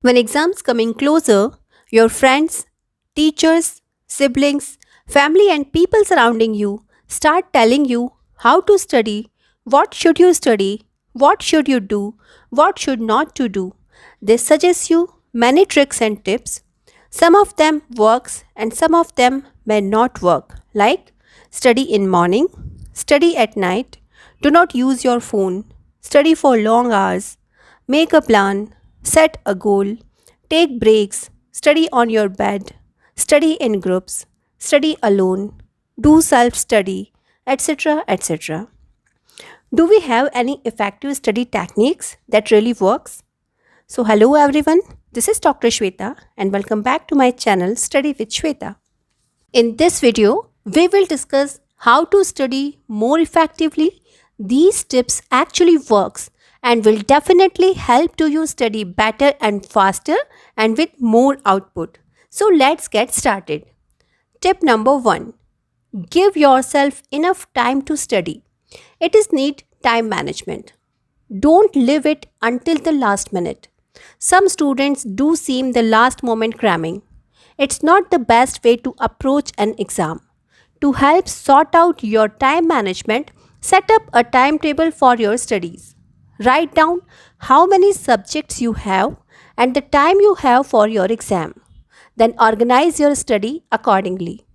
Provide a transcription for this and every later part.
When exams coming closer, your friends, teachers, siblings, family and people surrounding you start telling you how to study, what should you study, what should you do, what should not to do. They suggest you many tricks and tips. Some of them works and some of them may not work, like study in morning, study at night, do not use your phone, study for long hours, make a plan, set a goal, take breaks, study on your bed, study in groups, study alone, do self study, etc. etc. Do we have any effective study techniques that really works? So hello everyone, this is Dr. Shweta and welcome back to my channel Study with Shweta. In this video, we will discuss how to study more effectively. These tips actually works and will definitely help to you study better and faster and with more output. So let's get started. Tip number 1. Give yourself enough time to study. It is need time management. Don't leave it until the last minute. Some students do seem the last moment cramming. It's not the best way to approach an exam. To help sort out your time management, set up a timetable for your studies. Write down how many subjects you have and the time you have for your exam. Then organize your study accordingly.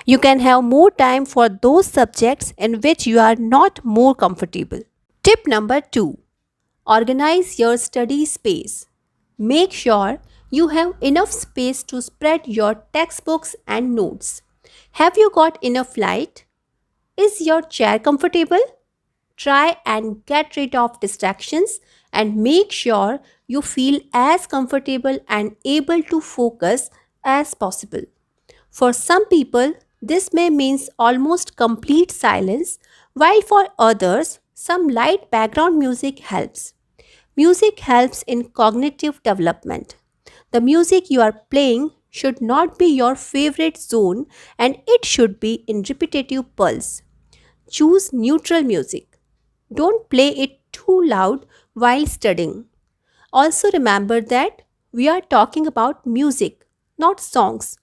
You can have more time for those subjects in which you are not more comfortable. Tip number 2. Organize your study space. Make sure you have enough space to spread your textbooks and notes. Have you got enough light? Is your chair comfortable? Try and get rid of distractions and make sure you feel as comfortable and able to focus as possible. For some people, this may mean almost complete silence, while for others, some light background music helps. Music helps in cognitive development. The music you are playing should not be your favorite zone and it should be in repetitive pulse. Choose neutral music. Don't play it too loud while studying. Also remember that we are talking about music, not songs.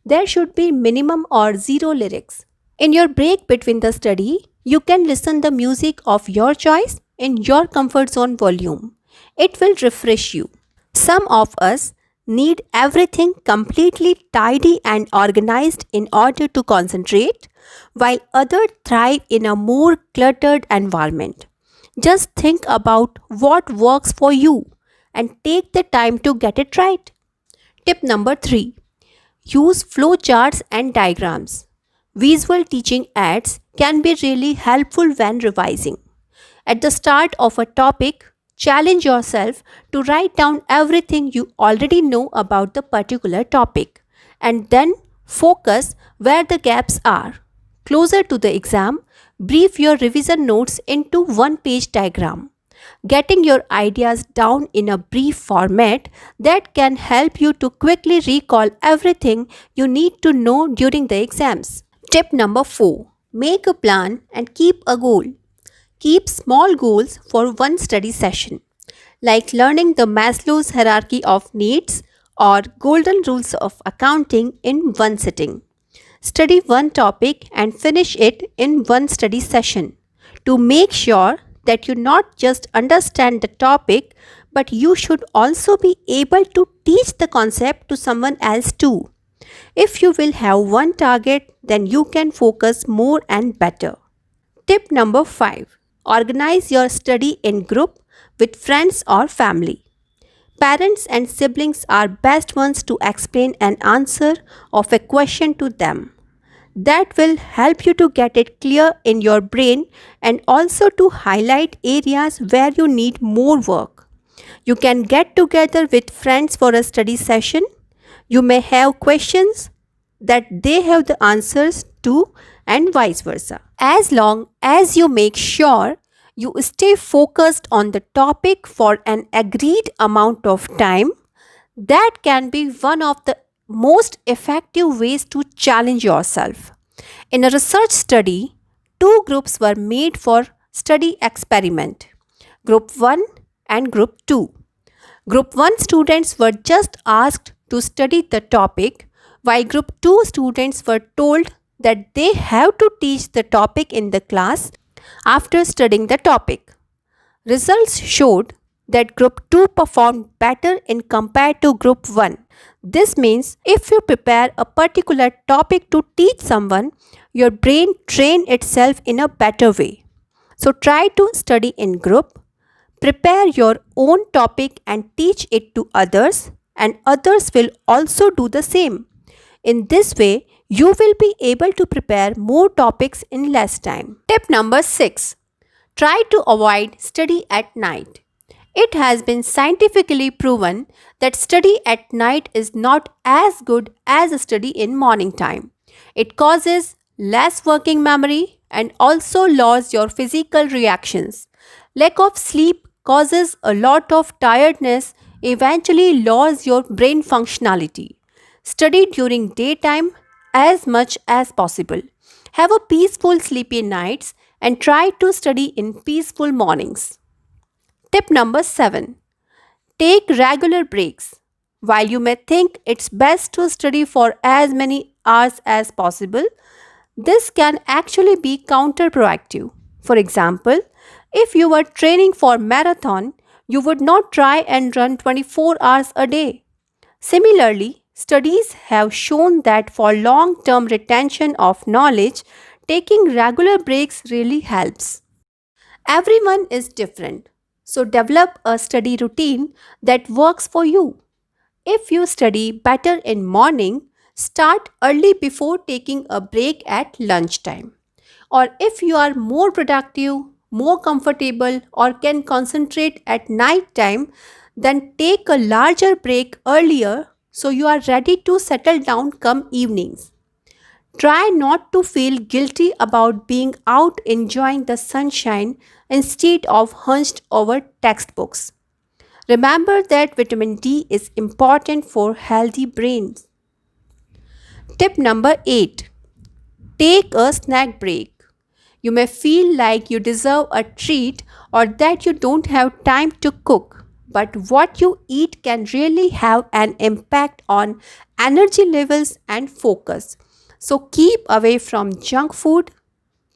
There should be minimum or zero lyrics. In your break between the study, you can listen the music of your choice in your comfort zone volume. It will refresh you. Some of us need everything completely tidy and organized in order to concentrate, while others thrive in a more cluttered environment. Just think about what works for you and take the time to get it right. Tip number 3. Use flowcharts and diagrams. Visual teaching aids can be really helpful when revising. At the start of a topic, challenge yourself to write down everything you already know about the particular topic and then focus where the gaps are. Closer to the exam, brief your revision notes into one page diagram. Getting your ideas down in a brief format that can help you to quickly recall everything you need to know during the exams. Tip number 4. Make a plan and keep a goal. Keep small goals for one study session, like learning the Maslow's hierarchy of needs or golden rules of accounting in one sitting. Study one topic and finish it in one study session to make sure that you not just understand the topic but you should also be able to teach the concept to someone else too. If you will have one target, then you can focus more and better. Tip number 5. Organize your study in group with friends or family. Parents and siblings are best ones to explain an answer of a question to them. That will help you to get it clear in your brain and also to highlight areas where you need more work. You can get together with friends for a study session. You may have questions that they have the answers to and vice versa. As long as you make sure you stay focused on the topic for an agreed amount of time, that can be one of the most effective ways to challenge yourself. In a research study, two groups were made for study experiment, Group 1 and Group 2. Group 1 students were just asked to study the topic, while Group 2 students were told that they have to teach the topic in the class after studying the topic. Results showed that Group 2 performed better in compared to Group 1. This means if you prepare a particular topic to teach someone, your brain train itself in a better way. So try to study in group, prepare your own topic and teach it to others, and others will also do the same. In this way, you will be able to prepare more topics in less time. Tip number 6. Try to avoid study at night. It has been scientifically proven that study at night is not as good as a study in morning time. It causes less working memory and also lowers your physical reactions. Lack of sleep causes a lot of tiredness, eventually lowers your brain functionality. Study during daytime as much as possible. Have a peaceful sleepy nights and try to study in peaceful mornings. Tip number 7. Take regular breaks. While you may think it's best to study for as many hours as possible, this can actually be counterproductive. For example, if you were training for marathon, you would not try and run 24 hours a day. Similarly, studies have shown that for long-term retention of knowledge, taking regular breaks really helps. Everyone is different, so develop a study routine that works for you. If you study better in morning, start early before taking a break at lunchtime. Or if you are more productive, more comfortable or can concentrate at night time, then take a larger break earlier so you are ready to settle down come evenings. Try not to feel guilty about being out enjoying the sunshine instead of hunched over textbooks. Remember that vitamin D is important for healthy brains. Tip number 8. Take a snack break. You may feel like you deserve a treat or that you don't have time to cook, but what you eat can really have an impact on energy levels and focus. So keep away from junk food.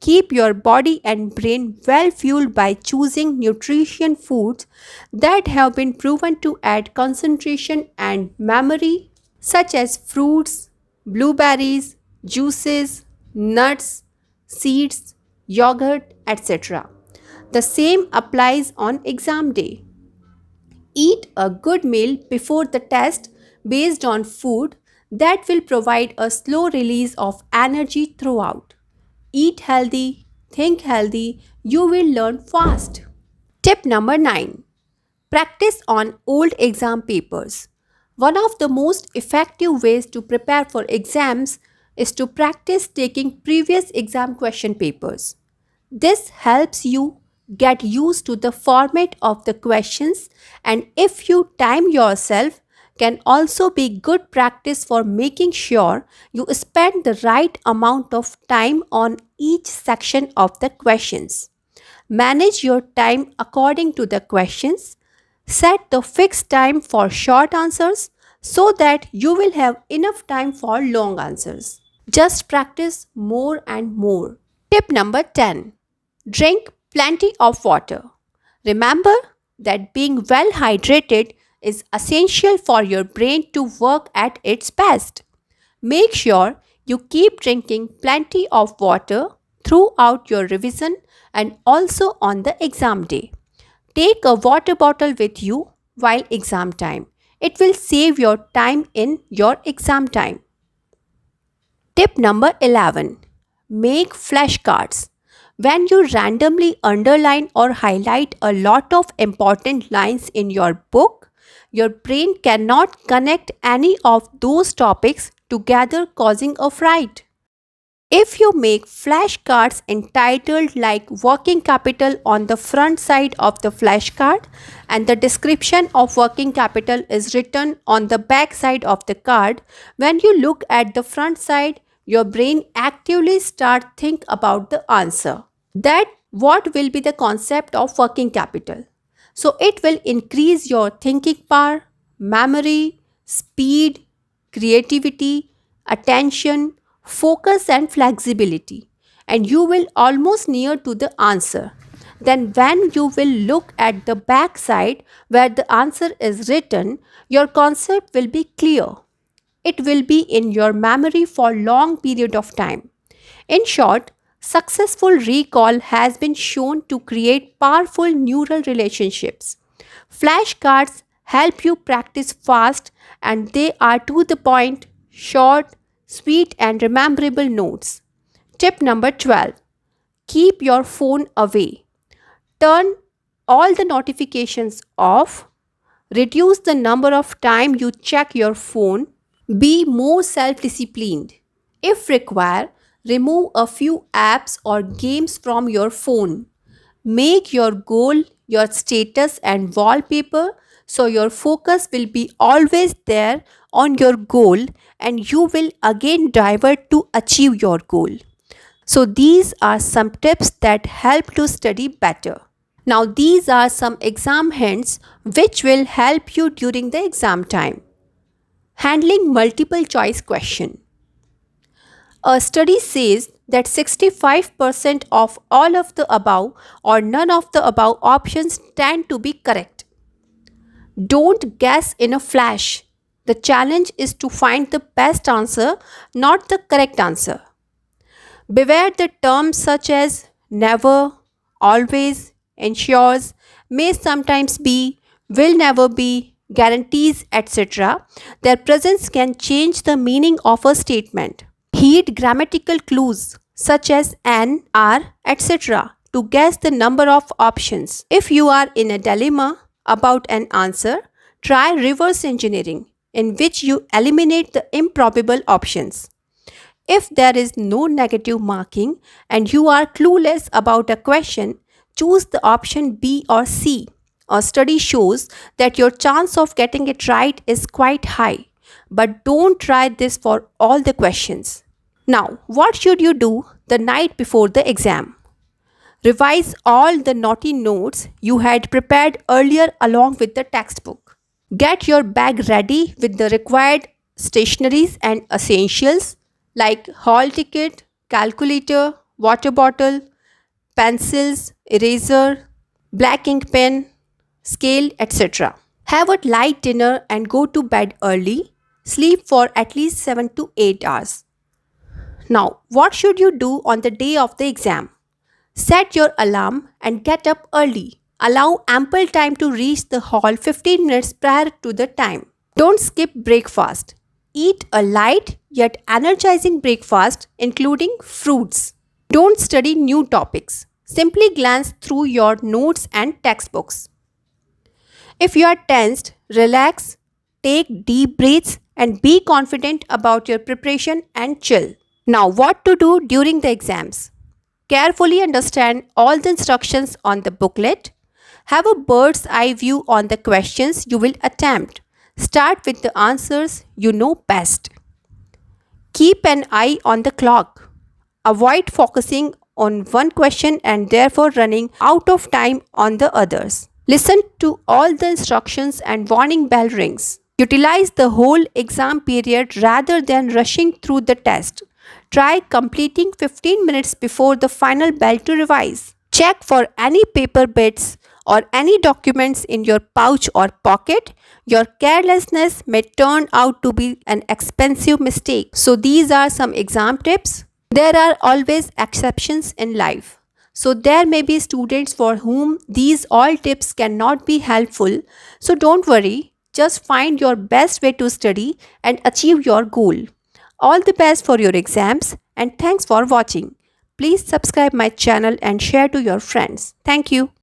Keep your body and brain well fueled by choosing nutrition foods that have been proven to add concentration and memory, such as fruits, blueberries, juices, nuts, seeds, yogurt, etc. The same applies on exam day. Eat a good meal before the test based on food that will provide a slow release of energy throughout. Eat healthy, think healthy, you will learn fast. Tip number 9. Practice on old exam papers. One of the most effective ways to prepare for exams is to practice taking previous exam question papers. This helps you get used to the format of the questions, and if you time yourself, can also be good practice for making sure you spend the right amount of time on each section of the questions. Manage your time according to the questions. Set the fixed time for short answers so that you will have enough time for long answers. Just practice more and more. Tip number 10. Drink plenty of water. Remember that being well hydrated is essential for your brain to work at its best. Make sure you keep drinking plenty of water throughout your revision and also on the exam day. Take a water bottle with you while exam time. It will save your time in your exam time. Tip number 11. Make flashcards. When you randomly underline or highlight a lot of important lines in your book, your brain cannot connect any of those topics together, causing a fright. If you make flashcards entitled like working capital on the front side of the flashcard and the description of working capital is written on the back side of the card, when you look at the front side, your brain actively start think about the answer. That what will be the concept of working capital. So it will increase your thinking power, memory, speed, creativity, attention, focus and flexibility, and you will almost near to the answer. Then when you will look at the back side where the answer is written, your concept will be clear. It will be in your memory for long period of time. In short, successful recall has been shown to create powerful neural relationships. Flashcards help you practice fast and they are to the point, short, sweet and rememberable notes. Tip number 12. Keep your phone away. Turn all the notifications off. Reduce the number of time you check your phone. Be more self-disciplined. If required, remove a few apps or games from your phone. Make your goal your status and wallpaper so your focus will be always there on your goal and you will again divert to achieve your goal. So these are some tips that help to study better. Now these are some exam hints which will help you during the exam time. Handling multiple choice question. A study says that 65% of all of the above or none of the above options tend to be correct. Don't guess in a flash. The challenge is to find the best answer, not the correct answer. Beware the terms such as never, always, ensures, may sometimes be, will never be, guarantees, etc. Their presence can change the meaning of a statement. Heed grammatical clues such as an, are, etc. to guess the number of options. If you are in a dilemma about an answer, try reverse engineering, in which you eliminate the improbable options. If there is no negative marking and you are clueless about a question, choose the option B or C. A study shows that your chance of getting it right is quite high, but don't try this for all the questions. Now, what should you do the night before the exam? Revise all the naughty notes you had prepared earlier along with the textbook. Get your bag ready with the required stationeries and essentials like hall ticket, calculator, water bottle, pencils, eraser, black ink pen, scale, etc. Have a light dinner and go to bed early. Sleep for at least 7 to 8 hours. Now, what should you do on the day of the exam? Set your alarm and get up early. Allow ample time to reach the hall 15 minutes prior to the time. Don't skip breakfast. Eat a light yet energizing breakfast including fruits. Don't study new topics. Simply glance through your notes and textbooks. If you are tensed, relax, take deep breaths and be confident about your preparation and chill. Now, what to do during the exams? Carefully understand all the instructions on the booklet. Have a bird's eye view on the questions you will attempt. Start with the answers you know best. Keep an eye on the clock. Avoid focusing on one question and therefore running out of time on the others. Listen to all the instructions and warning bell rings. Utilize the whole exam period rather than rushing through the test. Try completing 15 minutes before the final bell to revise. Check for any paper bits or any documents in your pouch or pocket. Your carelessness may turn out to be an expensive mistake. So these are some exam tips. There are always exceptions in life. So there may be students for whom these all tips cannot be helpful. So don't worry, just find your best way to study and achieve your goal. All the best for your exams and thanks for watching. Please subscribe my channel and share to your friends. Thank you.